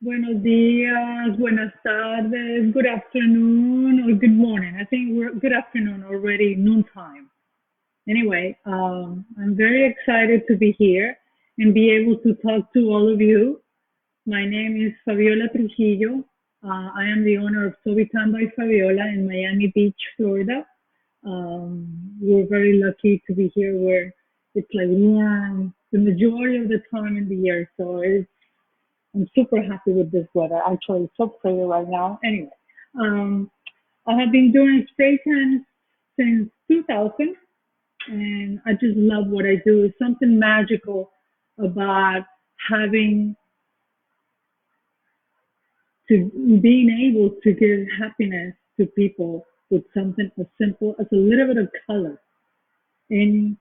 Buenos días, buenas tardes, good afternoon, or good morning. I think we're good afternoon already, noontime. Anyway, I'm very excited to be here and be able to talk to all of you. My name is Fabiola Trujillo. I am the owner of Spraytan by Fabiola in Miami Beach, Florida. We're very lucky to be here where it's like warm the majority of the time in the year. I'm super happy with this weather. Actually, it's so pretty right now. Anyway, um, I have been doing spray tan since 2000, and I just love what I do. It's something magical about having to being able to give happiness to people with something as simple as a little bit of color in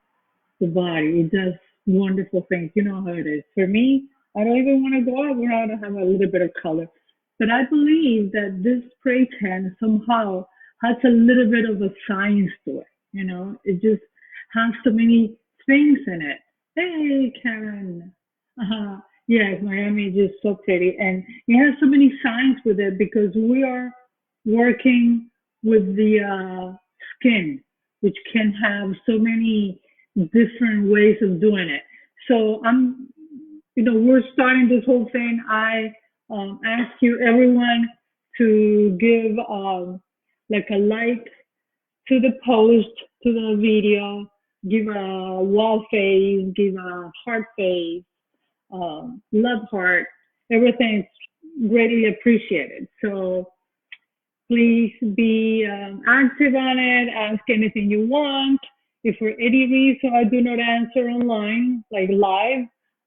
the body. It does wonderful things. You know how it is. For me, I don't even want to go out without having a little bit of color. But I believe that this spray tan somehow has a little bit of a science to it. It just has so many things in it. Hey, Karen. Uh-huh. Yes, Miami is just so pretty. And it has so many signs with it because we are working with the skin, which can have so many different ways of doing it. So we're starting this whole thing. I ask you, everyone, to give like a like to the post, to the video, give a wall face, give a heart face, love heart. Everything's greatly appreciated. So please be active on it. Ask anything you want. If for any reason I do not answer online, like live,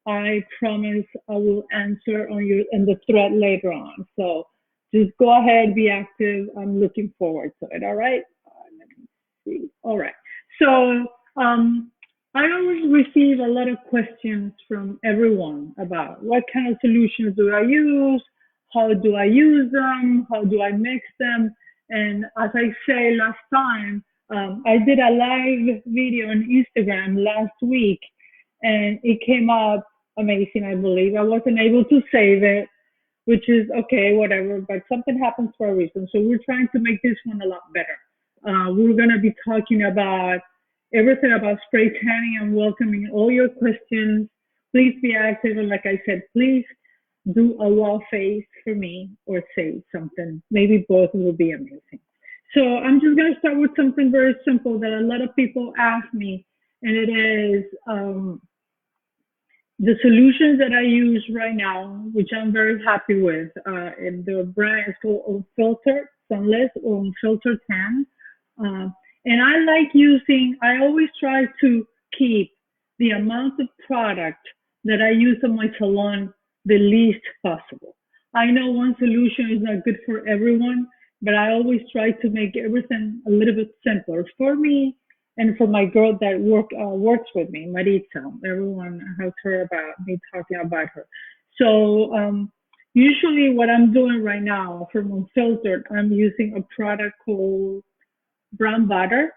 I promise I will answer on your in the thread later on. So just go ahead, be active. I'm looking forward to it. All right. Let me see. All right. So I always receive a lot of questions from everyone about what kind of solutions do I use, how do I use them, how do I mix them, and as I say last time, I did a live video on Instagram last week, and it came out amazing. I believe I wasn't able to save it, which is okay, whatever. But something happens for a reason, so we're trying to make this one a lot better. We're gonna be talking about everything about spray tanning and welcoming all your questions. Please be active, and like I said, please do a wall face for me or say something. Maybe both will be amazing. So I'm just going to start with something very simple that a lot of people ask me, and it is the solutions that I use right now, which I'm very happy with. And the brand is called Unfiltered Sunless or Unfiltered Tan. Uh, and I like using, I always try to keep the amount of product that I use in my salon the least possible. I know one solution is not good for everyone, but I always try to make everything a little bit simpler for me and for my girl that works with me, Maritza. Everyone has heard about me talking about her. So usually, what I'm doing right now from Unfiltered, I'm using a product called Brown Butter,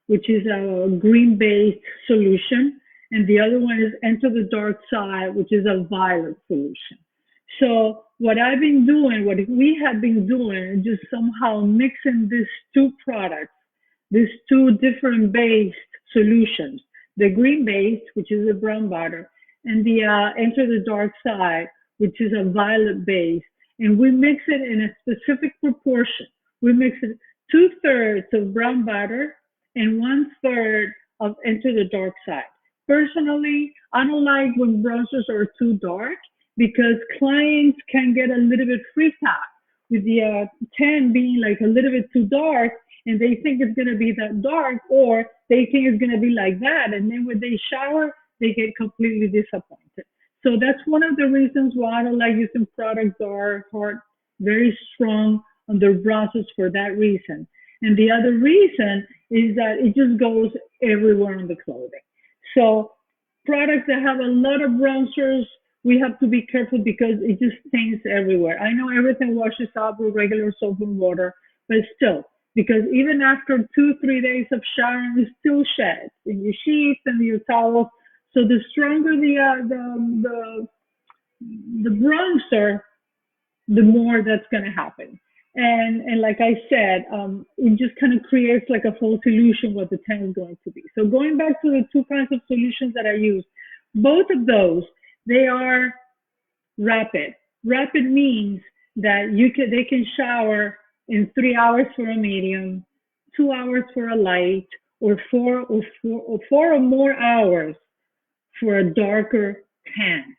which is a green-based solution, and the other one is Enter the Dark Side, which is a violet solution. So what I've been doing, what we have been doing, just somehow mixing these two products, these two different based solutions, the green based, which is a brown butter, and the Enter the Dark Side, which is a violet base, and we mix it in a specific proportion. We mix it two-thirds of brown butter and one-third of Enter the Dark Side. Personally, I don't like when bronzers are too dark because clients can get a little bit freaked out with the tan being like a little bit too dark, and they think it's going to be that dark, or they think it's going to be like that, and then when they shower they get completely disappointed. So that's one of the reasons why I don't like using products that are hard, very strong on their bronzers for that reason. And the other reason is that it just goes everywhere on the clothing. So products that have a lot of bronzers, we have to be careful because it just stains everywhere. I know everything washes off with regular soap and water, but still, because even after 2, 3 days of showering, it still sheds in your sheets and your towels. So the stronger the bronzer, the more that's going to happen. And like I said, it just kind of creates like a false illusion what the tan is going to be. So going back to the two kinds of solutions that I use, both of those, they are rapid. Rapid means that they can shower in 3 hours for a medium, 2 hours for a light, or four or more hours for a darker tan.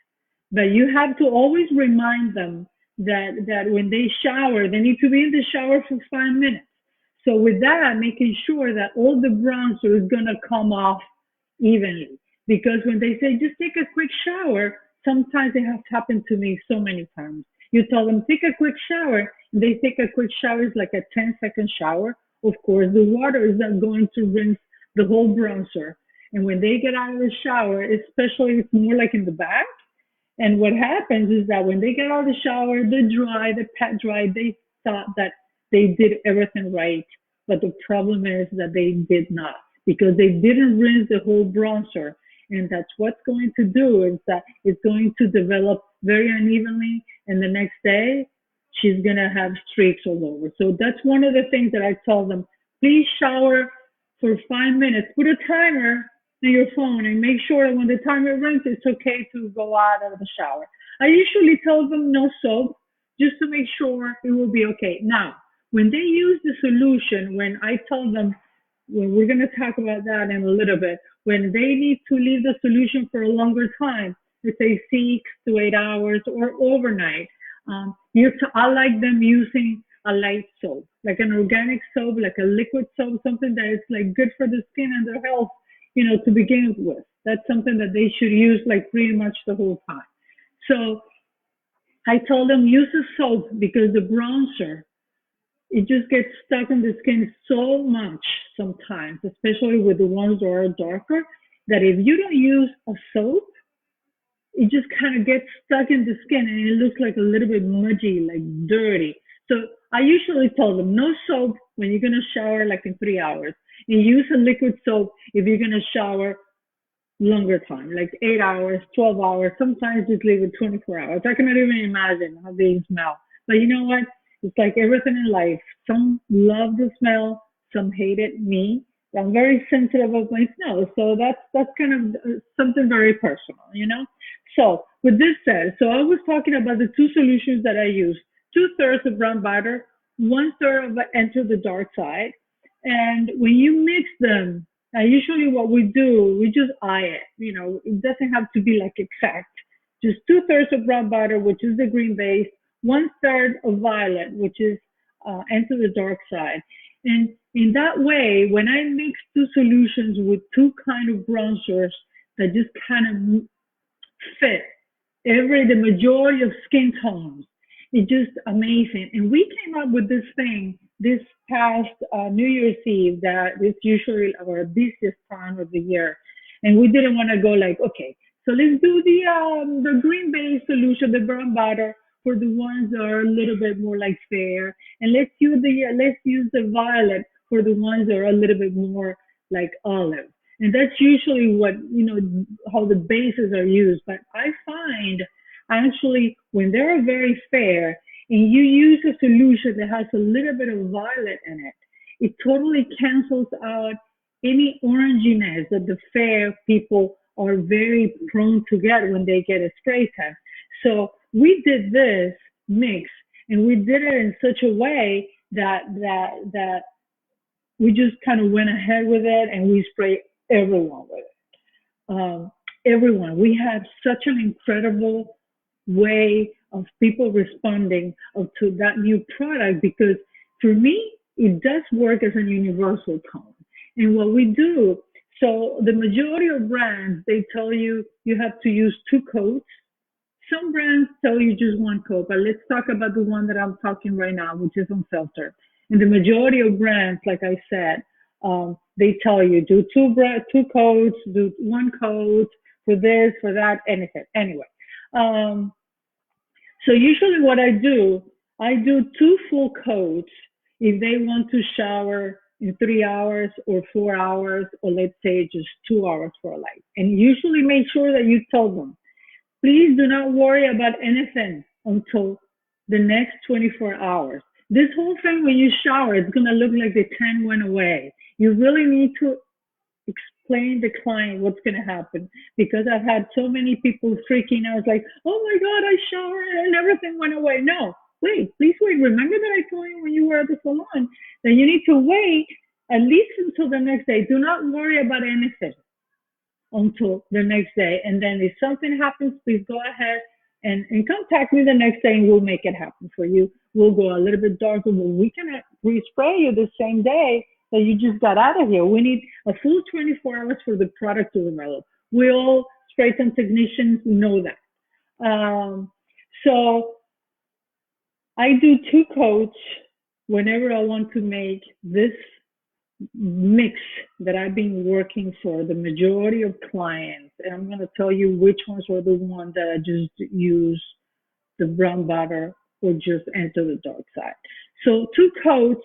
But you have to always remind them that when they shower, they need to be in the shower for 5 minutes. So with that, making sure that all the bronzer is gonna come off evenly. Because when they say just take a quick shower, sometimes it has happened to me so many times. You tell them take a quick shower, and they take a quick shower, it's like a 10-second shower. Of course, the water is not going to rinse the whole bronzer. And when they get out of the shower, especially it's more like in the back, and what happens is that when they get out of the shower, they pat dry, they thought that they did everything right. But the problem is that they did not because they didn't rinse the whole bronzer. And that's what's going to do is that it's going to develop very unevenly. And the next day, she's going to have streaks all over. So that's one of the things that I tell them. Please shower for 5 minutes. Put a timer on your phone and make sure that when the timer rings, it's okay to go out of the shower. I usually tell them no soap just to make sure it will be okay. Now, when they use the solution, when I tell them, when we're going to talk about that in a little bit, when they need to leave the solution for a longer time, let's say 6 to 8 hours or overnight, I like them using a light soap, like an organic soap, like a liquid soap, something that is like good for the skin and their health, to begin with. That's something that they should use like pretty much the whole time. So I told them use a soap because the bronzer, it just gets stuck in the skin so much sometimes, especially with the ones that are darker, that if you don't use a soap, it just kind of gets stuck in the skin and it looks like a little bit mudgy, like dirty. So I usually tell them no soap when you're gonna shower like in 3 hours. And use a liquid soap if you're gonna shower longer time, like 8 hours, 12 hours, sometimes just leave it 24 hours. I cannot even imagine how they smell. But you know what? It's like everything in life. Some love the smell, some hate it. Me, I'm very sensitive of my smell. So that's kind of something very personal. So with this said, so I was talking about the two solutions that I use. 2/3 of brown butter, 1/3 of enter the dark side. And when you mix them, usually what we do, we just eye it. It doesn't have to be like exact. Just 2/3 of brown butter, which is the green base, 1/3 of violet, which is enter the dark side. And in that way, when I mix two solutions with two kind of bronzers that just kind of fit the majority of skin tones. It's just amazing. And we came up with this thing this past New Year's Eve that is usually our busiest time of the year. And we didn't want to go like, okay, so let's do the green base solution, the brown butter for the ones that are a little bit more like fair. And let's use the violet for the ones that are a little bit more like olive. And that's usually how the bases are used. But I find actually when they're very fair and you use a solution that has a little bit of violet in it, it totally cancels out any oranginess that the fair people are very prone to get when they get a spray tan. So we did this mix and we did it in such a way that we just kind of went ahead with it and we sprayed everyone with it. Everyone. We had such an incredible way of people responding to that new product because for me, it does work as a universal tone. And what we do, so the majority of brands, they tell you you have to use two coats. Some brands tell you just one coat, but let's talk about the one that I'm talking right now, which is unfiltered. And the majority of brands, like I said, they tell you do two coats, do one coat for this, for that, anything. Anyway, um, so usually what I do two full coats if they want to shower in 3 hours or 4 hours, or let's say just 2 hours for a light. And usually make sure that you tell them, please do not worry about anything until the next 24 hours. This whole thing, when you shower, it's going to look like the tan went away. You really need to explain the client what's going to happen, because I've had so many people freaking out like, oh my God, I showered and everything went away. No, wait, please wait. Remember that I told you when you were at the salon that you need to wait at least until the next day. Do not worry about anything until the next day. And then if something happens, please go ahead and contact me the next day and we'll make it happen for you. We'll go a little bit darker, but we can respray you the same day that you just got out of here. We need a full 24 hours for the product to develop. We all spray tan technicians know that. So I do two coats whenever I want to make this mix that I've been working for the majority of clients, and I'm going to tell you which ones are the ones that I just use the brown butter or just enter the dark side. So two coats,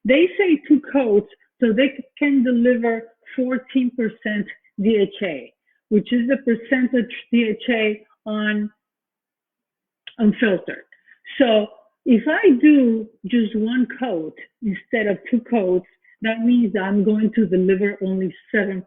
they say two coats so they can deliver 14% DHA, which is the percentage DHA on unfiltered. So if I do just one coat instead of two coats, that means I'm going to deliver only 7%.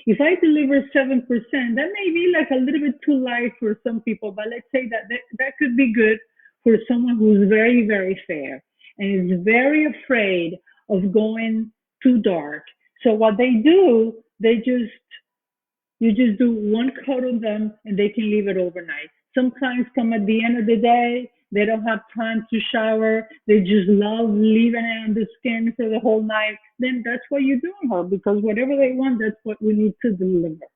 If I deliver 7%, that may be like a little bit too light for some people, but let's say that could be good for someone who's very, very fair and is very afraid of going too dark. So what they do, you just do one coat on them and they can leave it overnight. Some clients come at the end of the day, they don't have time to shower, they just love leaving it on the skin for the whole night. Then that's what you're doing, her, because whatever they want, that's what we need to deliver.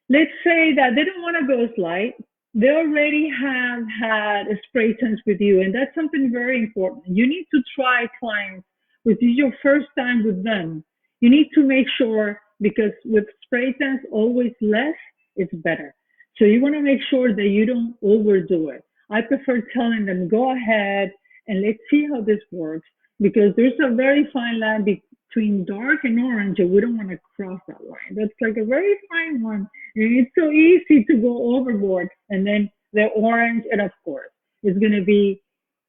Let's say that they don't want to go light. They already have had a spray tans with you, and that's something very important. You need to try clients, which is your first time with them. You need to make sure, because with spray tans, always less is better. So you want to make sure that you don't overdo it. I prefer telling them, go ahead and let's see how this works, because there's a very fine line between dark and orange, and we don't want to cross that line. That's like a very fine one. And it's so easy to go overboard. And then the orange, and of course, it's going to be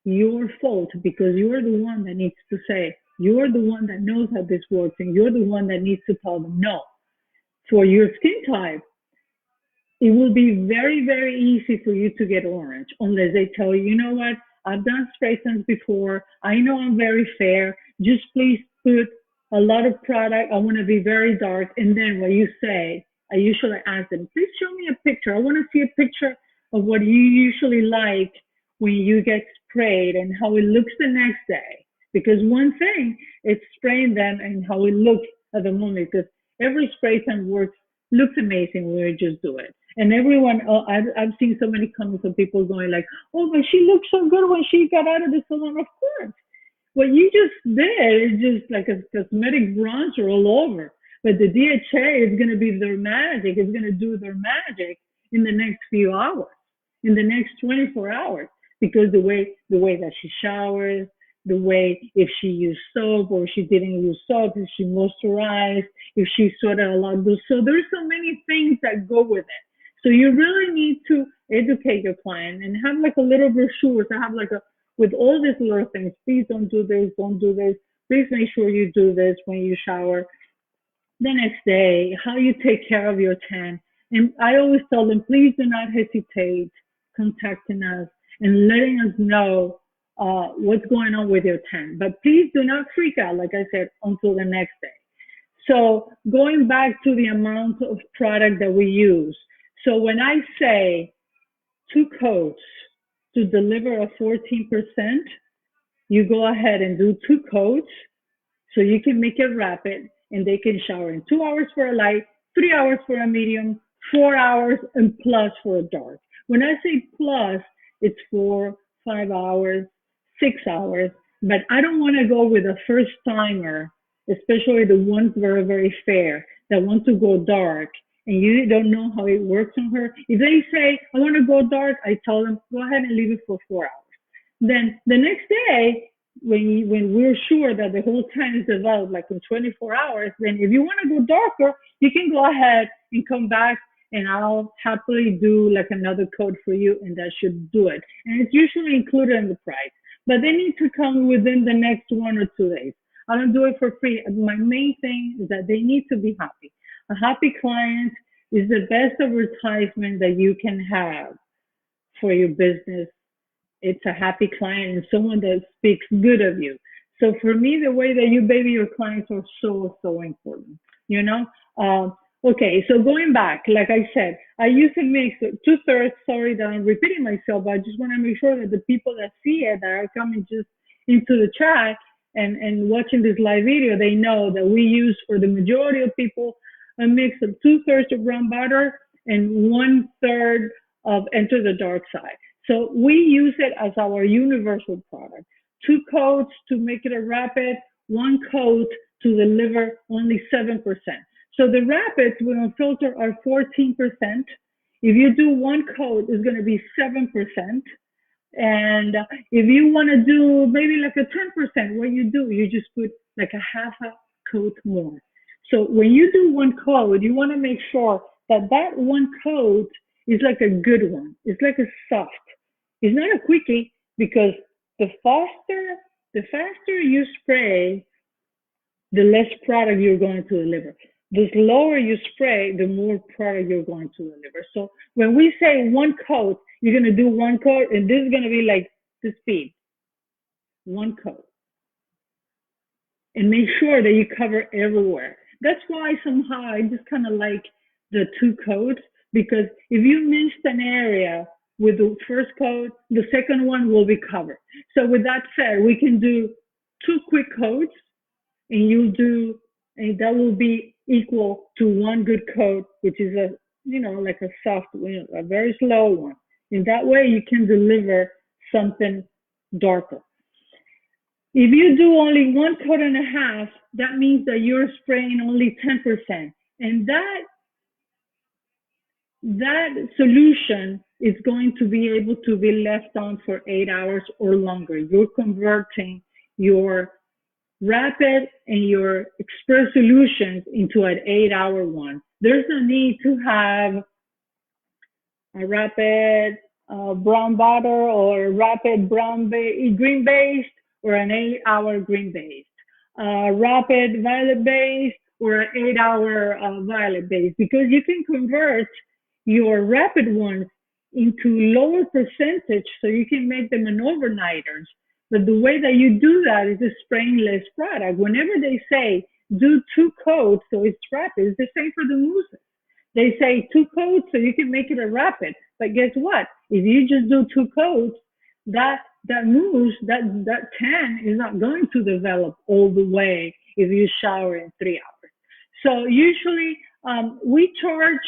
your fault because you're the one that needs to say, you're the one that knows how this works, and you're the one that needs to tell them no. For your skin type, it will be very, very easy for you to get orange unless they tell you, you know what, I've done spray tans before. I know I'm very fair. Just please put a lot of product. I want to be very dark. And then what you say, I usually ask them, please show me a picture. I want to see a picture of what you usually like when you get sprayed and how it looks the next day. Because one thing is spraying them and how it looks at the moment. Because every spray tan looks amazing when we just do it. And everyone, I've seen so many comments of people going like, oh, but she looked so good when she got out of the salon. Of course. What you just did is just like a cosmetic bronzer all over. But the DHA is going to be their magic. It's going to do their magic in the next few hours, in the next 24 hours, because the way that she showers, the way if she used soap or she didn't use soap, if she moisturized, if she sort of allowed those. So there's so many things that go with it. So you really need to educate your client and have like a little brochure to have like a, with all these little things. Please don't do this, don't do this. Please make sure you do this when you shower. The next day, how you take care of your tan. And I always tell them, please do not hesitate contacting us and letting us know what's going on with your tan. But please do not freak out, like I said, until the next day. So going back to the amount of product that we use. So when I say two coats to deliver a 14%, you go ahead and do two coats so you can make it rapid and they can shower in 2 hours for a light, 3 hours for a medium, 4 hours, and plus for a dark. When I say plus, it's 4, 5 hours, 6 hours, but I don't want to go with a first timer, especially the ones that are very fair, that want to go dark and you don't know how it works on her. If they say, I want to go dark, I tell them, go ahead and leave it for 4 hours. Then the next day, when we're sure that the whole time is developed, like in 24 hours, then if you want to go darker, you can go ahead and come back and I'll happily do like another code for you, and that should do it. And it's usually included in the price, but they need to come within the next 1 or 2 days. I don't do it for free. My main thing is that they need to be happy. A happy client is the best advertisement that you can have for your business. It's a happy client and someone that speaks good of you. So for me, the way that you baby your clients are so, so important, you know? Okay, so going back, like I said, I use a mix of 2/3. Sorry that I'm repeating myself, but I just want to make sure that the people that see it, that are coming just into the chat and watching this live video, they know that we use for the majority of people a mix of 2/3 of brown butter and 1/3 of Enter the Dark Side. So we use it as our universal product. 2 coats to make it a rapid, 1 coat to deliver only 7%. So the rapids with a filter are 14%. If you do 1 coat, it's going to be 7%. And if you want to do maybe like a 10%, what you do, you just put like a half a coat more. So when you do 1 coat, you want to make sure that that 1 coat is like a good one. It's like a soft. It's not a quickie because the faster you spray, the less product you're going to deliver. The slower you spray, the more product you're going to deliver. So when we say 1 coat, you're going to do 1 coat, and this is going to be like the speed, 1 coat, and make sure that you cover everywhere. That's why somehow I just kind of like the 2 coats, because if you missed an area with the first coat, the second one will be covered. So with that said, we can do 2 quick coats, and you do, and that will be equal to 1 good coat, which is a, like a soft, a very slow one. In that way, you can deliver something darker. If you do only 1 coat and a half, that means that you're spraying only 10%. And that solution is going to be able to be left on for 8 hours or longer. You're converting your rapid and your express solutions into an 8 hour one. There's no need to have a rapid brown butter or a rapid green based or an 8 hour green based, rapid violet based or an 8 hour violet based, because you can convert your rapid ones into lower percentage so you can make them an overnighters. But the way that you do that is a spraying less product. Whenever they say do 2 coats so it's rapid, it's the same for the mousses. They say 2 coats so you can make it a rapid. But guess what? If you just do 2 coats, that mousse, that tan is not going to develop all the way if you shower in 3 hours. So usually we charge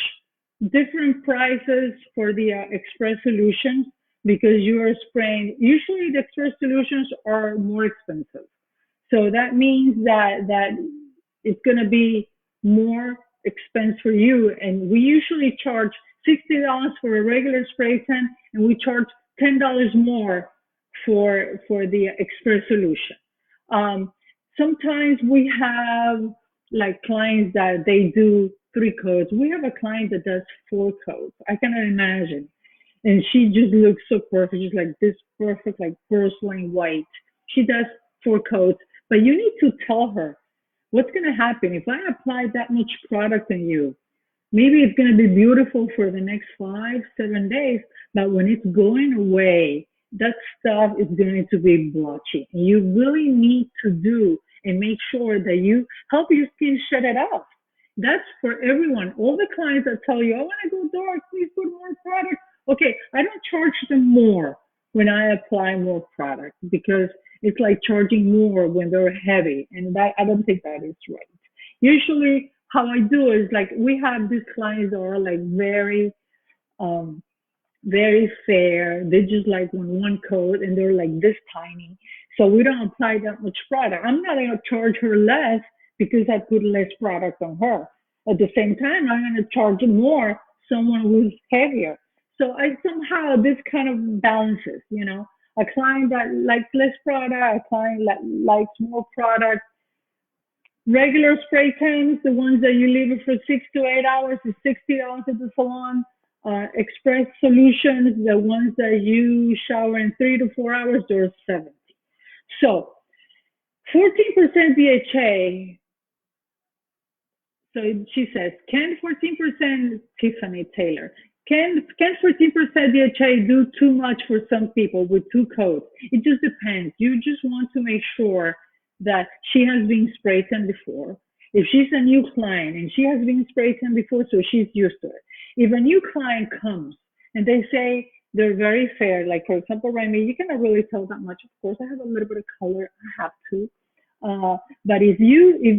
different prices for the express solutions because you are spraying. Usually the express solutions are more expensive. So that means that it's going to be more expense for you. And we usually charge $60 for a regular spray tan, and we charge $10 more for the express solution. Sometimes we have like clients that they do 3 coats. We have a client that does 4 coats. I cannot imagine. And she just looks so perfect. She's like this perfect, like porcelain white. She does 4 coats, but you need to tell her what's going to happen if I apply that much product on you. Maybe it's going to be beautiful for the next 5, 7 days, but when it's going away, that stuff is going to be blotchy. And you really need to do and make sure that you help your skin shut it off. That's for everyone. All the clients that tell you, I want to go dark, please put more product. Okay, I don't charge them more when I apply more product because it's like charging more when they're heavy. And that I don't think that is right. Usually how I do is like we have these clients that are like um very fair. They just like one coat and they're like this tiny. So we don't apply that much product. I'm not gonna charge her less because I put less product on her. At the same time, I'm gonna charge more someone who's heavier. So I somehow this kind of balances. A client that likes less product, a client that likes more product, Regular spray tans, the ones that you leave it for 6 to 8 hours, is $60 at the salon. Express solutions, the ones that you shower in 3 to 4 hours, they're 70. So 14% DHA. So she says, can 14% Tiffany Taylor? Can 14% DHA do too much for some people with two coats? It just depends. You just want to make sure that she has been spray tan before. If she's a new client and she has been spray tan before, so she's used to it. If a new client comes and they say they're very fair, like for example, Remy, you cannot really tell that much. Of course, I have a little bit of color. I have to. But if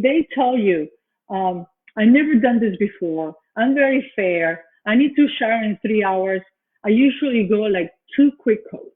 they tell you, I've never done this before. I'm very fair. I need to shower in 3 hours. I usually go like two quick coats,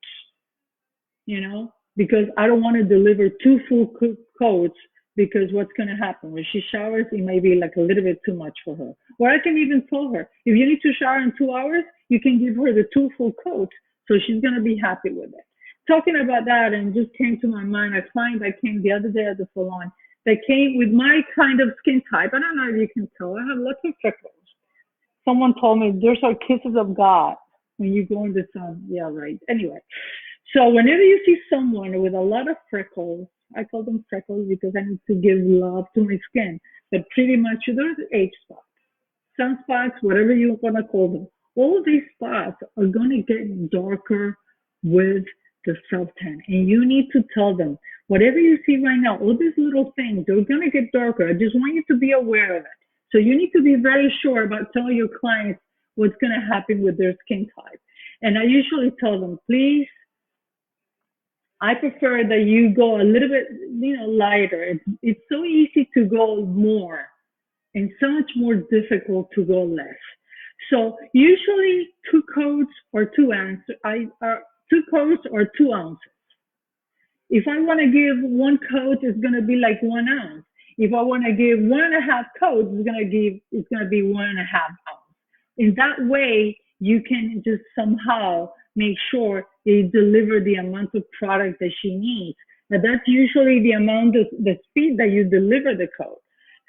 because I don't want to deliver two full coats because what's going to happen when she showers, it may be like a little bit too much for her. Or I can even tell her, if you need to shower in 2 hours, you can give her the two full coats. So she's going to be happy with it. Talking about that, and just came to my mind a client that came the other day at the salon that came with my kind of skin type. I don't know if you can tell. I have lots of freckles. Someone told me there's are kisses of God when you go in the sun. Yeah, right. Anyway, so whenever you see someone with a lot of freckles, I call them freckles because I need to give love to my skin. But pretty much there's age spots, sunspots, whatever you want to call them. All these spots are going to get darker with the self tan. And you need to tell them, whatever you see right now, all these little things, they're going to get darker. I just want you to be aware of it. So you need to be very sure about telling your clients what's going to happen with their skin type. And I usually tell them, please, I prefer that you go a little bit, lighter. It's so easy to go more and so much more difficult to go less. So usually 2 coats or 2 ounces, two coats or 2 ounces. If I want to give one coat, it's going to be like 1 ounce. If I want to give 1.5 coats, it's going to be 1.5 ounce. In that way, you can just somehow make sure they deliver the amount of product that she needs. Now that's usually the amount of the speed that you deliver the coat.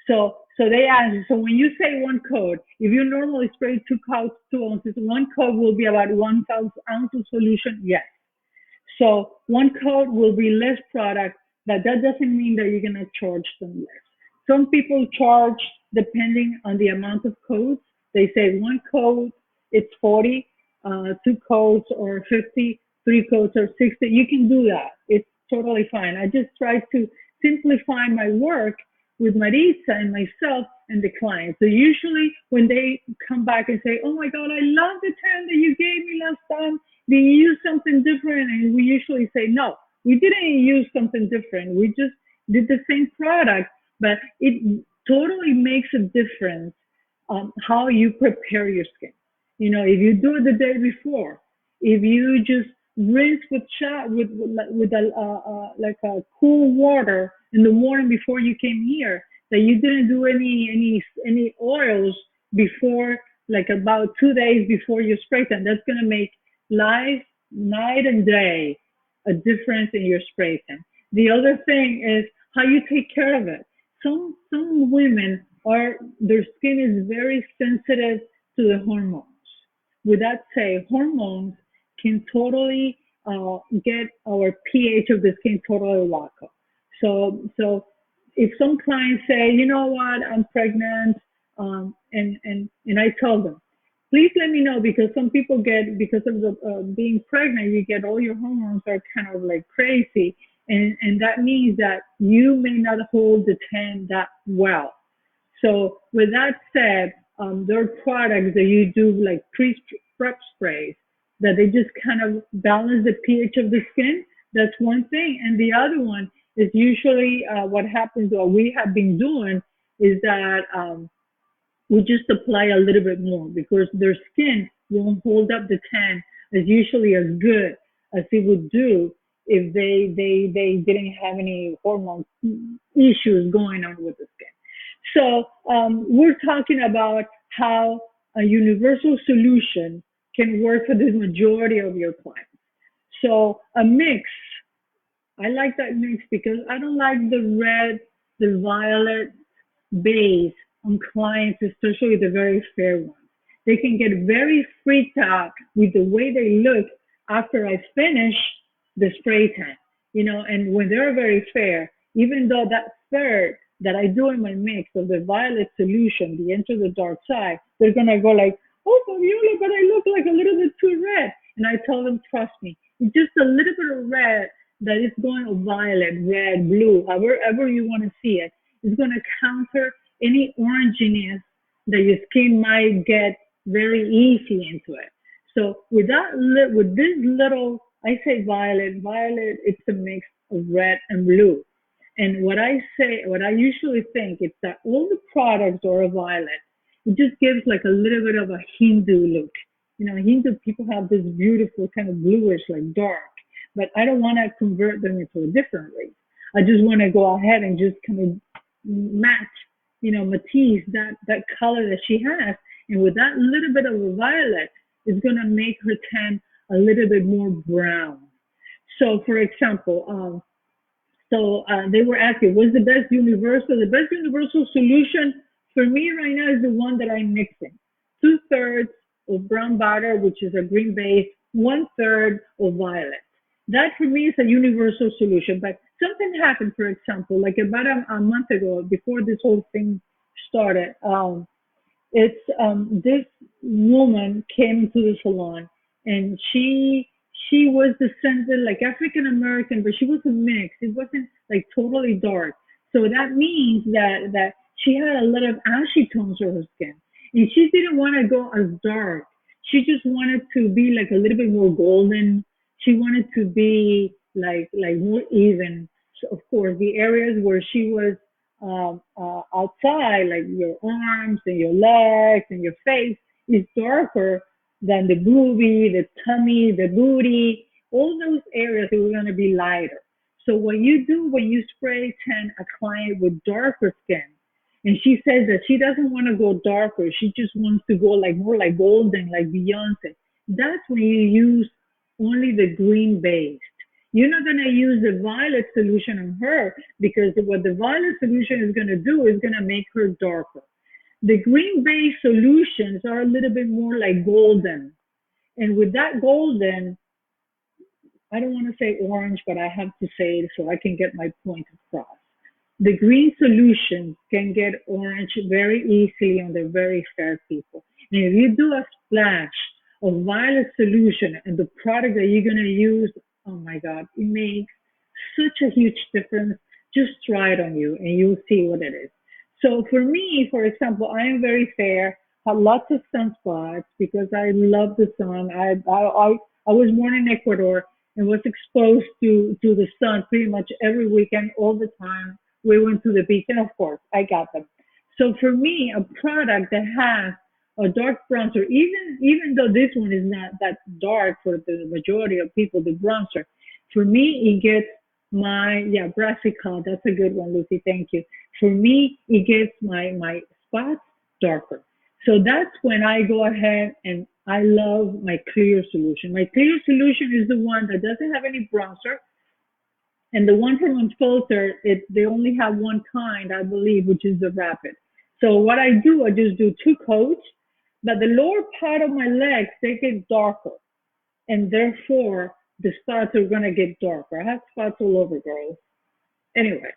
So they ask. So when you say one coat, if you normally spray 2 coats, 2 ounces, one coat will be about 1 ounce of solution. Yes. So one coat will be less product, but that doesn't mean that you're going to charge them less. Some people charge depending on the amount of coats. They say one coat, it's 40, 2 coats or 50, 3 coats or 60. You can do that. It's totally fine. I just try to simplify my work with Marisa and myself and the client. So usually when they come back and say, oh my God, I love the tan that you gave me last time, they use something different, and we usually say no, we didn't use something different, we just did the same product, but it totally makes a difference how you prepare your skin. If you do it the day before, if you just rinse with a like a cool water in the morning before you came here, that you didn't do any oils before, like about 2 days before you spray tan, that's going to make life, night and day, a difference in your spray tan. The other thing is how you take care of it. Some women are their skin is very sensitive to the hormones. With that say, hormones can totally get our pH of the skin totally locked up. So if some clients say, you know what, I'm pregnant, and I tell them, please let me know, because some people get, because of the being pregnant, you get all your hormones are kind of like crazy, and that means that you may not hold the tan that well. So with that said, there are products that you do like prep sprays that they just kind of balance the pH of the skin. That's one thing, and the other one is usually what happens, or we have been doing, is that we just apply a little bit more because their skin won't hold up the tan as usually as good as it would do if they didn't have any hormone issues going on with the skin. So we're talking about how a universal solution can work for the majority of your clients. So a mix, I like that mix because I don't like the red. the violet base on clients, especially the very fair ones. They can get very freaked out with the way they look after I finish the spray tan, and when they're very fair, even though that third that I do in my mix of the violet solution, the enter the dark side, they're gonna go like, oh, Fabiola, but I look like a little bit too red. And I tell them, trust me, it's just a little bit of red that is going to violet, red, blue, however you want to see it. It's going to counter any oranginess that your skin might get very easy into it. So with this little, I say violet, it's a mix of red and blue. And what I usually think is that all the products are violet. It just gives like a little bit of a Hindu look. Hindu people have this beautiful kind of bluish, like dark, but I don't want to convert them into a different race. I just want to go ahead and just kind of match, Matisse, that color that she has. And with that little bit of a violet, it's going to make her tan a little bit more brown. So, for example, they were asking, what's the best universal? The best universal solution for me right now is the one that I'm mixing. Two-thirds of brown butter, which is a green base, one-third of violet. That for me is a universal solution. But something happened, for example, like about a month ago, before this whole thing started. It's this woman came to the salon, and she was descended like African American, but she was a mix. It wasn't like totally dark. So that means that she had a lot of ashy tones on her skin, and she didn't want to go as dark. She just wanted to be like a little bit more golden. She wanted to be like more even. So of course, the areas where she was outside, like your arms and your legs and your face, is darker than the boobie, the tummy, the booty. All those areas are going to be lighter. So what you do when you spray tan a client with darker skin, and she says that she doesn't want to go darker, she just wants to go like more like golden, like Beyonce. That's when you use only the green based. You're not going to use the violet solution on her because what the violet solution is going to do is going to make her darker. The green based solutions are a little bit more like golden. And with that golden, I don't want to say orange, but I have to say it so I can get my point across. The green solutions can get orange very easily on the very fair people. And if you do a splash of violet solution and the product that you're going to use, oh my God, it makes such a huge difference. Just try it on you and you'll see what it is. So for me, for example, I am very fair, have lots of sunspots because I love the sun. I was born in Ecuador and was exposed to the sun pretty much every weekend, all the time. We went to the beach, and of course, I got them. So for me, a product that has a dark bronzer, even though this one is not that dark for the majority of people, the bronzer, for me, it gets brassica. That's a good one, Lucy. Thank you. For me, it gets my spots darker. So that's when I go ahead and I love my clear solution. My clear solution is the one that doesn't have any bronzer, and the one from Unfiltered, they only have one kind, I believe, which is the Rapid. So what I do, I just do two coats, but the lower part of my legs, they get darker. And therefore, the spots are going to get darker. I have spots all over, girls. Anyway,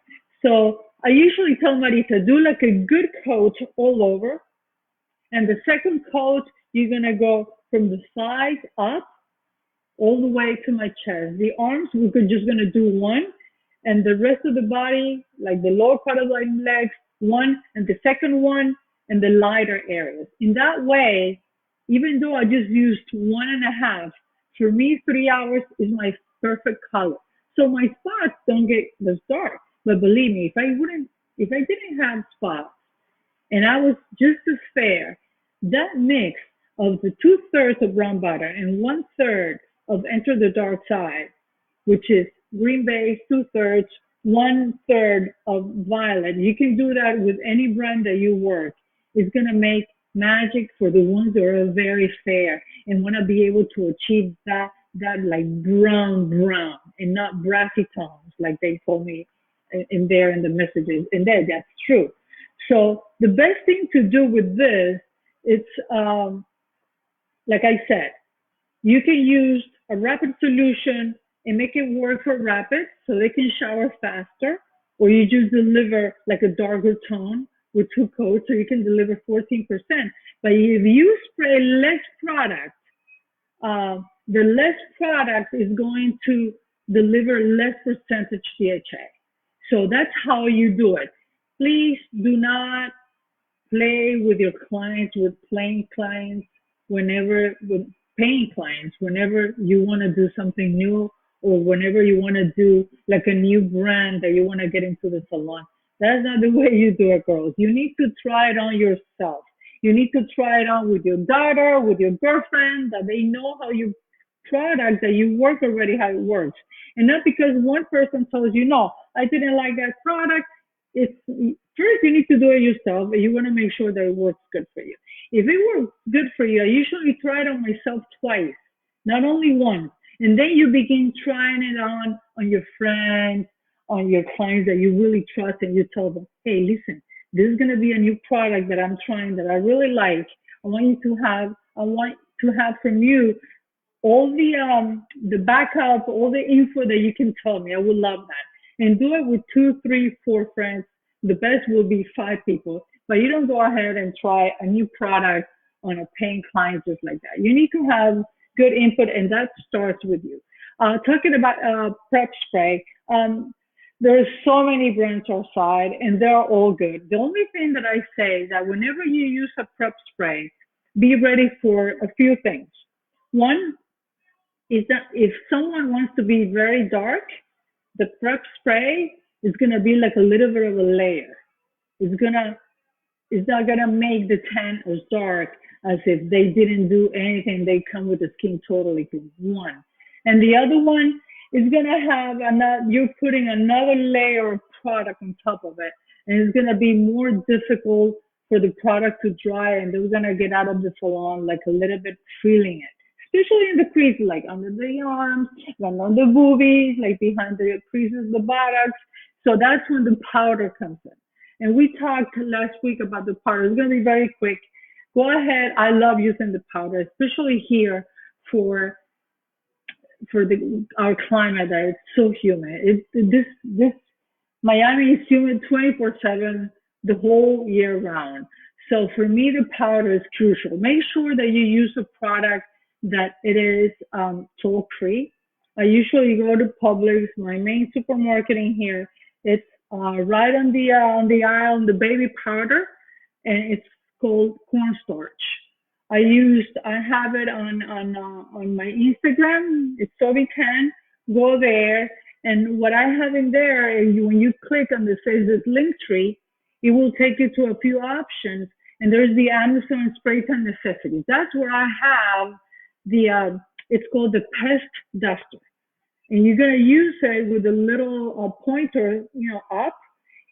so I usually tell Marisa, do like a good coat all over. And the second coat, you're going to go from the sides up all the way to my chest. The arms, we're just gonna do one, and the rest of the body, like the lower part of my legs, one, and the second one, and the lighter areas. In that way, even though I just used one and a half, for me, 3 hours is my perfect color. So my spots don't get this dark. But believe me, if I didn't have spots, and I was just as fair, that mix of the two-thirds of brown butter and one-third of Enter the Dark Side, which is green base, two-thirds, one-third of violet. You can do that with any brand that you work. It's going to make magic for the ones that are very fair and want to be able to achieve that like brown and not brassy tones like they told me in there in the messages in there. That's true. So the best thing to do with this, it's like I said, you can use a rapid solution and make it work for rapid so they can shower faster, or you just deliver like a darker tone with two coats so you can deliver 14%. But if you spray less product, the less product is going to deliver less percentage DHA. So that's how you do it. Please do not play with your clients, with playing clients, with paying clients, whenever you want to do something new or whenever you want to do like a new brand that you want to get into the salon. That's not the way you do it, girls. You need to try it on yourself. You need to try it on with your daughter, with your girlfriend, that they know how you product, that you work already how it works. And not because one person tells you, no, I didn't like that product. It's first you need to do it yourself, and you want to make sure that it works good for you. If it works good for you, I usually try it on myself twice, not only once. And then you begin trying it on your friends, on your clients that you really trust, and you tell them, hey, listen, this is going to be a new product that I'm trying that I really like. I want to have from you all the backup, all the info that you can tell me. I would love that. And do it with two, three, four friends. The best will be five people. But you don't go ahead and try a new product on a paying client just like that. You need to have good input, and that starts with you. Talking about prep spray, there's so many brands outside, and they're all good. The only thing that I say is that whenever you use a prep spray, be ready for a few things. One is that if someone wants to be very dark, the prep spray is gonna be like a little bit of a layer. It's gonna it's not gonna make the tan as dark as if they didn't do anything. They come with the skin totally clean. One. And the other one is gonna have another, you're putting another layer of product on top of it. And it's gonna be more difficult for the product to dry, and they're gonna get out of the salon like a little bit feeling it. Especially in the creases, like under the arms, under the boobies, like behind the creases, the buttocks. So that's when the powder comes in. And we talked last week about the powder. It's going to be very quick. Go ahead. I love using the powder, especially here for our climate that it's so humid. This Miami is humid 24/7 the whole year round. So for me, the powder is crucial. Make sure that you use a product that it is salt free. I usually go to Publix, my main supermarket in here. It's right on the aisle, the baby powder, and it's called cornstarch. I have it on my Instagram. It's Sobican. Go there, and what I have in there is when you click on the says this link tree, it will take you to a few options, and there's the Amazon spraytan necessities. That's where I have it's called the pest duster, and you're gonna use it with a little pointer, up.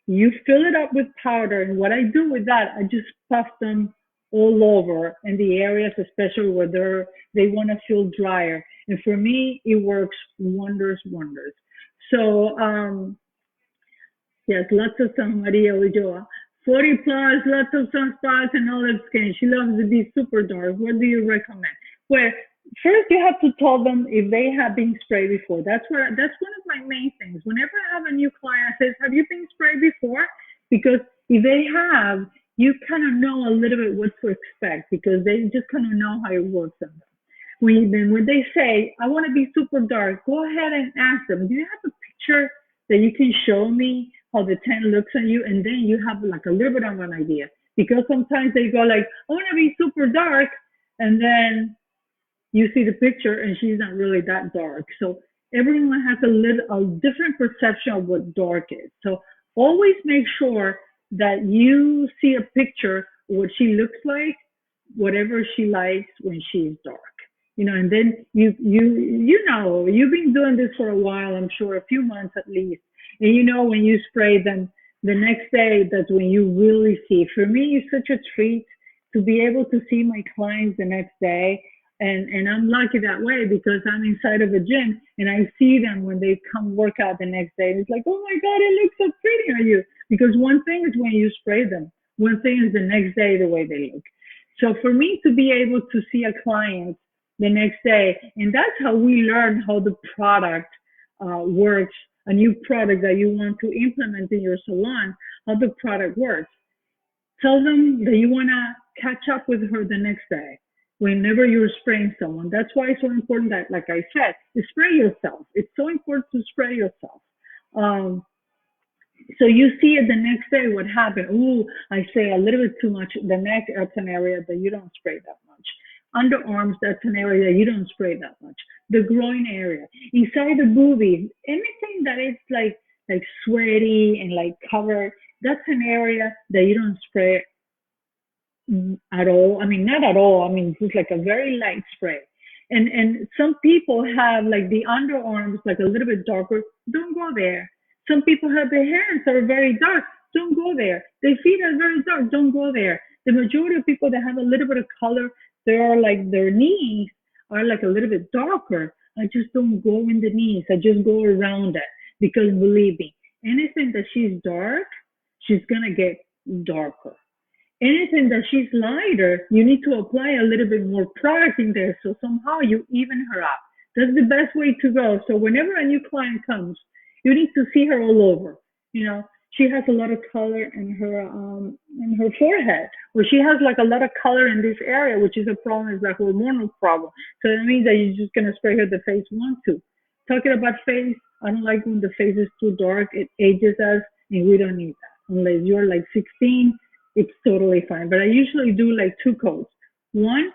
You fill it up with powder, and what I do with that, I just puff them all over in the areas, especially where they want to feel drier. And for me, it works wonders, wonders. So yes, lots of sun, Maria Ulloa. 40 plus, lots of sunspots and olive skin. She loves to be super dark. What do you recommend? Well, first you have to tell them if they have been sprayed before. That's one of my main things. Whenever I have a new client, I say, have you been sprayed before? Because if they have, you kind of know a little bit what to expect because they just kind of know how it works on them. When they say, I want to be super dark, go ahead and ask them, do you have a picture that you can show me how the tan looks on you? And then you have like a little bit of an idea. Because sometimes they go like, I want to be super dark. And then you see the picture and she's not really that dark. So everyone has a different perception of what dark is. So always make sure that you see a picture of what she looks like, whatever she likes when she's dark. And then you've been doing this for a while, I'm sure, a few months at least. And when you spray them the next day, that's when you really see. For me, it's such a treat to be able to see my clients the next day And I'm lucky that way because I'm inside of a gym and I see them when they come work out the next day. It's like, oh my God, it looks so pretty on you. Because one thing is when you spray them, one thing is the next day the way they look. So for me to be able to see a client the next day, and that's how we learn how the product works, a new product that you want to implement in your salon, how the product works. Tell them that you want to catch up with her the next day whenever you're spraying someone. That's why it's so important that, like I said, you spray yourself. It's so important to spray yourself. Um, so you see it the next day what happened. Ooh, I say a little bit too much. The neck, that's an area that you don't spray that much. Underarms, that's an area that you don't spray that much. The groin area, inside the boobies, anything that is like sweaty and like covered, that's an area that you don't spray at all. I mean, not at all. I mean, just like a very light spray. And some people have like the underarms like a little bit darker. Don't go there. Some people have their hands that are very dark. Don't go there. Their feet are very dark. Don't go there. The majority of people that have a little bit of color, they are like their knees are like a little bit darker. I just don't go in the knees. I just go around it because believe me, anything that she's dark, she's gonna get darker. Anything that she's lighter, you need to apply a little bit more product in there so somehow you even her up. That's the best way to go. So whenever a new client comes, you need to see her all over. You know, she has a lot of color in her forehead, or she has like a lot of color in this area, which is a problem, is a hormonal problem. So that means that you're just gonna spray her the face one two. Talking about face, I don't like when the face is too dark. It ages us, and we don't need that unless you're like 16, it's totally fine. But I usually do like two coats. One,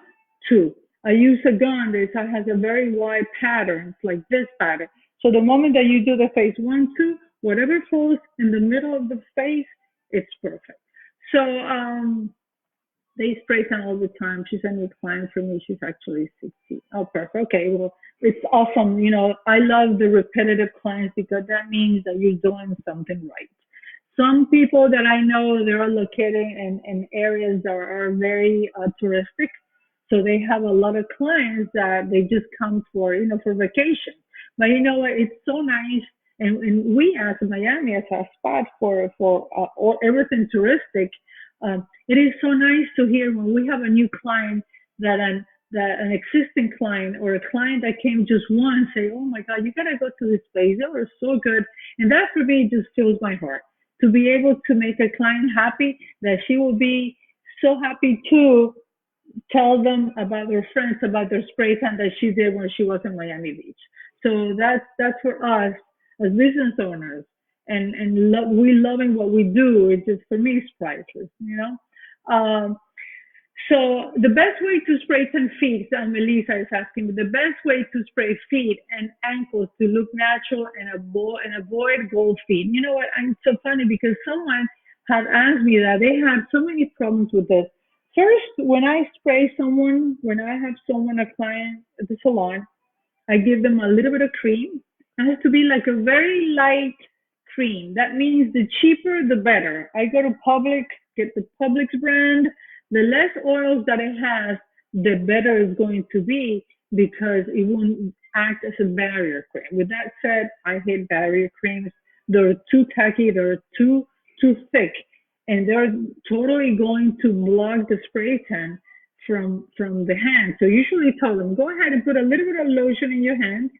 two. I use a gun that has a very wide pattern, it's like this pattern. So the moment that you do the face one, two, whatever falls in the middle of the face, it's perfect. So they spray tan all the time. She's a new client for me. She's actually 60. Oh, perfect. Okay, well, it's awesome. You know, I love the repetitive clients because that means that you're doing something right. Some people that I know, they're located in areas that are very touristic. So they have a lot of clients that they just come for, for vacation. But you know what? It's so nice. And we as Miami, as a spot for or everything touristic, it is so nice to hear when we have a new client that an existing client or a client that came just once say, "Oh my God, you gotta go to this place. They were so good," and that for me just fills my heart to be able to make a client happy, that she will be so happy to tell them about their friends about their spray tan that she did when she was in Miami Beach. So that's for us as business owners, and we loving what we do. It's just for me, it's priceless. So the best way to spray tan feet, and Melissa is asking me, the best way to spray feet and ankles to look natural and avoid gold feet. You know what? I'm so funny because someone had asked me that they had so many problems with this. First, when I have someone, a client at the salon, I give them a little bit of cream. It has to be like a very light cream. That means the cheaper, the better. I go to Publix, get the Publix brand. The less oils that it has, the better it's going to be because it won't act as a barrier cream. With that said, I hate barrier creams. They're too tacky, they're too thick, and they're totally going to block the spray tan from the hand. So usually tell them, go ahead and put a little bit of lotion in your hand.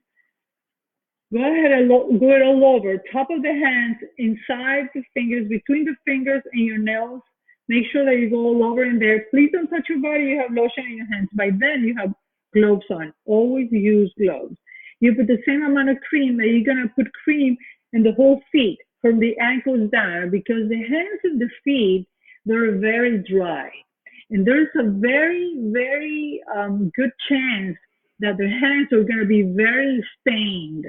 Go ahead and go it all over, top of the hands, inside the fingers, between the fingers and your nails. Make sure that you go all over in there. Please don't touch your body. You have lotion in your hands. By then, you have gloves on. Always use gloves. You put the same amount of cream that you're going to put cream in the whole feet from the ankles down because the hands and the feet, they're very dry. And there's a very, very good chance that the hands are going to be very stained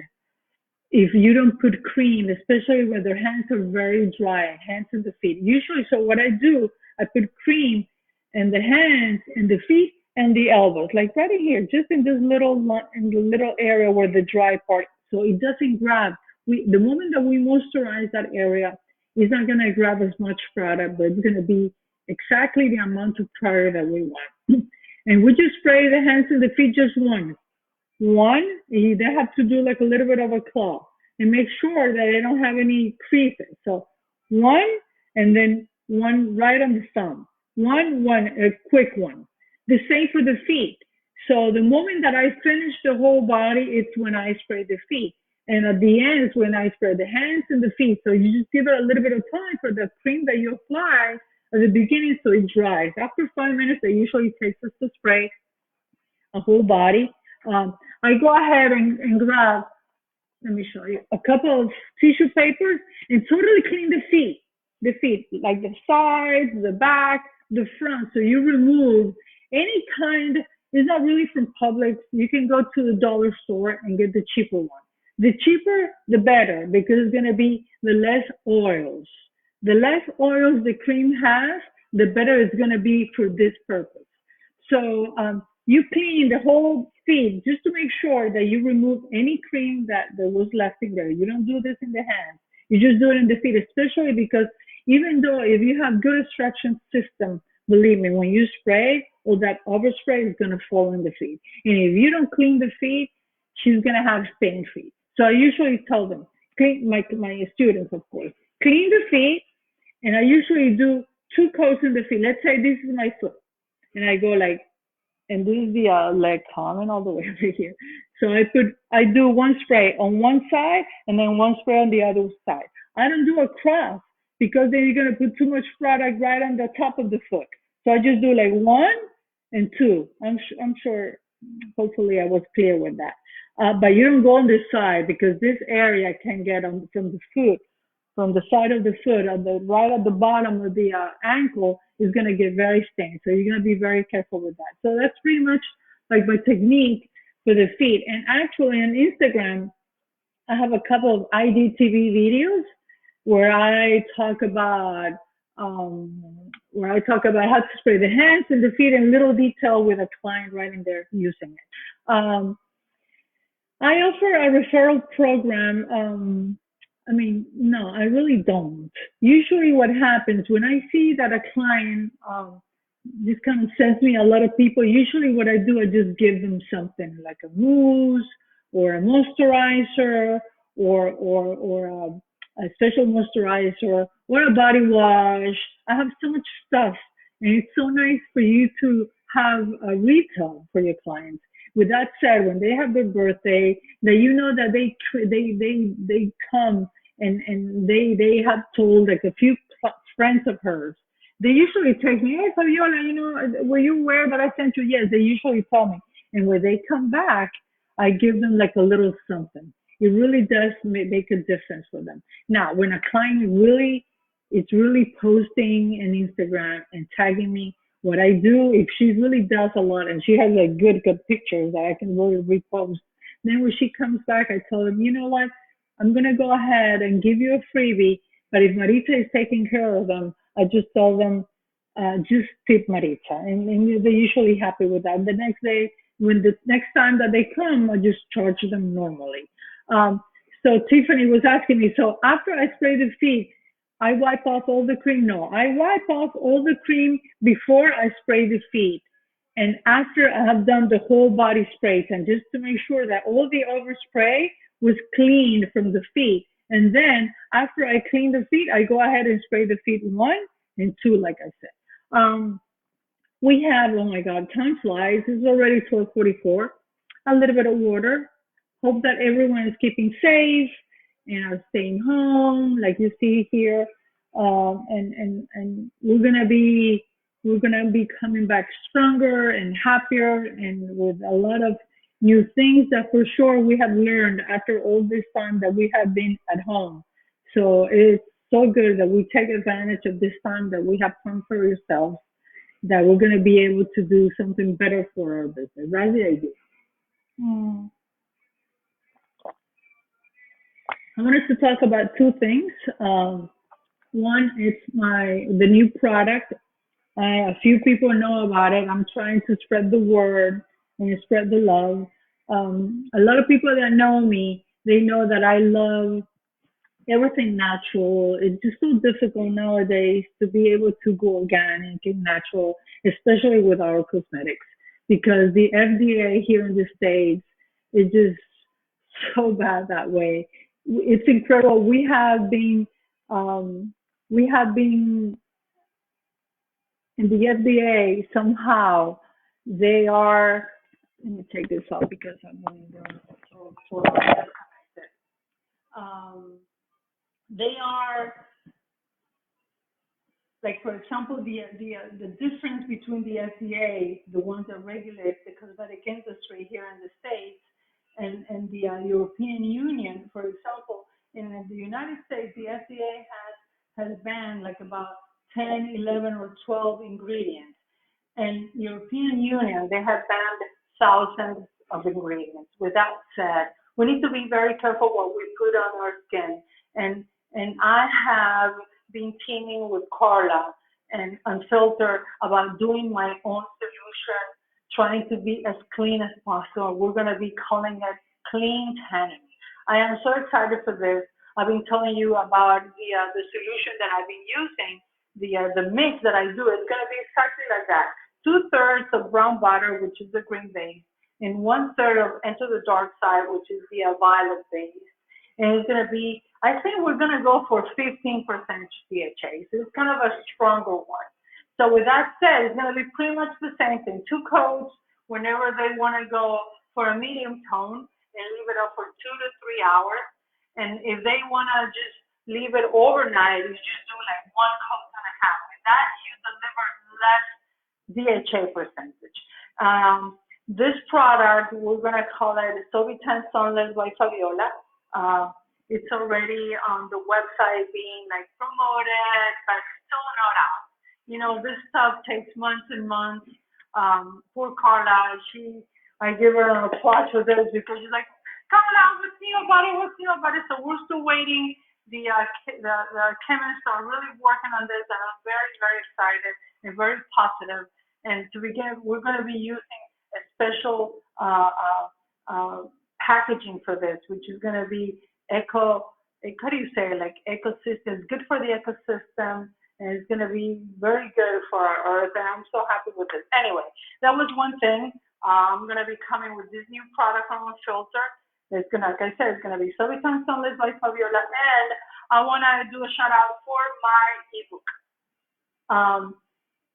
if you don't put cream, especially when their hands are very dry, hands and the feet. Usually, so what I do, I put cream in the hands and the feet and the elbows, like right in here, just in this in the little area where the dry part, so it doesn't grab. The moment that we moisturize that area, it's not gonna grab as much product, but it's gonna be exactly the amount of product that we want. And would you spray the hands and the feet just once? One, they have to do like a little bit of a claw and make sure that they don't have any creases. So one, and then one right on the thumb. One, a quick one. The same for the feet. So the moment that I finish the whole body, it's when I spray the feet. And at the end is when I spray the hands and the feet. So you just give it a little bit of time for the cream that you apply at the beginning so it dries. After 5 minutes, it usually takes us to spray a whole body. I go ahead and grab, let me show you, a couple of tissue papers and totally clean the feet, like the sides, the back, the front. So you remove any kind, it's not really from Publix. You can go to the dollar store and get the cheaper one. The cheaper, the better, because it's going to be the less oils. The less oils the cream has, the better it's going to be for this purpose. So you clean the whole feet just to make sure that you remove any cream that was left in there. You don't do this in the hands. You just do it in the feet, especially because even though if you have good extraction system, believe me, when you spray, all that overspray is going to fall in the feet. And if you don't clean the feet, she's going to have stained feet. So I usually tell them, clean my students, of course, clean the feet. And I usually do two coats in the feet. Let's say this is my foot. And I go like, and this is the leg common all the way over here. So I do one spray on one side and then one spray on the other side. I don't do a cross because then you're gonna put too much product right on the top of the foot. So I just do like one and two. I'm sure. Hopefully, I was clear with that. But you don't go on this side because this area can get on from the foot, from the side of the foot, at the right at the bottom of the ankle is going to get very stained. So you're going to be very careful with that. So that's pretty much like my technique for the feet. And actually on Instagram, I have a couple of IDTV videos where I talk about how to spray the hands and the feet in little detail with a client right in there using it. I offer a referral program. No, I really don't. Usually, what happens when I see that a client just kind of sends me a lot of people, usually what I do, I just give them something like a mousse or a moisturizer or a special moisturizer or a body wash. I have so much stuff, and it's so nice for you to have a retail for your clients. With that said, when they have their birthday, that you know that they come and they have told like a few friends of hers. They usually text me, "Hey Fabiola, were you aware that I sent you?" Yes, they usually tell me. And when they come back, I give them like a little something. It really does make a difference for them. Now, when a client really, it's really posting on Instagram and tagging me, what I do, if she really does a lot and she has like good pictures that I can really repost, then when she comes back, I tell them, you know what, I'm gonna go ahead and give you a freebie, but if Marita is taking care of them, I just tell them, just tip Marita, and they're usually happy with that. The next day, when the next time that they come, I just charge them normally. Um, so Tiffany was asking me, so after I spray the feet, I wipe off all the cream. No, I wipe off all the cream before I spray the feet. And after I have done the whole body sprays, and just to make sure that all the overspray was cleaned from the feet. And then after I clean the feet, I go ahead and spray the feet one and two, like I said. We have, oh my God, time flies. It's already 12:44. A little bit of water. Hope that everyone is keeping safe and are staying home, like you see here. And we're gonna be coming back stronger and happier and with a lot of new things that for sure we have learned after all this time that we have been at home. So it's so good that we take advantage of this time that we have time for ourselves, that we're going to be able to do something better for our business. That's the idea. Mm. I wanted to talk about two things. One is the new product. A few people know about it. I'm trying to spread the word and spread the love. A lot of people that know me, they know that I love everything natural. It's just so difficult nowadays to be able to go organic and natural, especially with our cosmetics. because the FDA here in the States is just so bad that way. It's incredible. Um, we have been in the FDA somehow. They are. Let me take this off because I'm running down. So, they are like, for example, the difference between the FDA, the ones that regulate the cosmetic industry here in the States, and the European Union, for example, in the United States, the FDA has banned like about 10, 11, or 12 ingredients. And European Union, they have banned thousands of ingredients. With that said, we need to be very careful what we put on our skin. And I have been teaming with Carla and Unfiltered about doing my own solution, trying to be as clean as possible. We're going to be calling it clean tanning. I am so excited for this. I've been telling you about the solution that I've been using, the mix that I do. It's going to be exactly like that. Two-thirds of brown butter, which is the green base, and one-third of Enter the Dark Side, which is the violet base. And it's going to be, I think we're going to go for 15% DHA. So it's kind of a stronger one. So with that said, it's going to be pretty much the same thing. Two coats whenever they want to go for a medium tone and leave it up for 2 to 3 hours. And if they want to just leave it overnight, you just do like one coat and a half. With that, you deliver less DHA percentage. This product, we're going to call it Sovitan Sunless by Fabiola. Uh, it's already on the website being like promoted, but still not out. You know, this stuff takes months and months. Poor Carla, I give her an applause for this because she's like, Carla, what's new about it? What's new about it? So we're still waiting. The chemists are really working on this, and I'm very, very excited and very positive. And to begin, we're going to be using a special packaging for this, which is going to be how do you say, like ecosystem. It's good for the ecosystem, and it's going to be very good for our earth. And I'm so happy with this. Anyway, that was one thing. I'm going to be coming with this new product from a filter. It's going to, like I said, it's going to be Silicon Sunlit by Fabiola. And I want to do a shout out for my ebook. Um,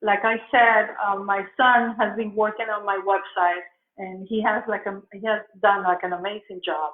like I said, my son has been working on my website, and he has done like an amazing job.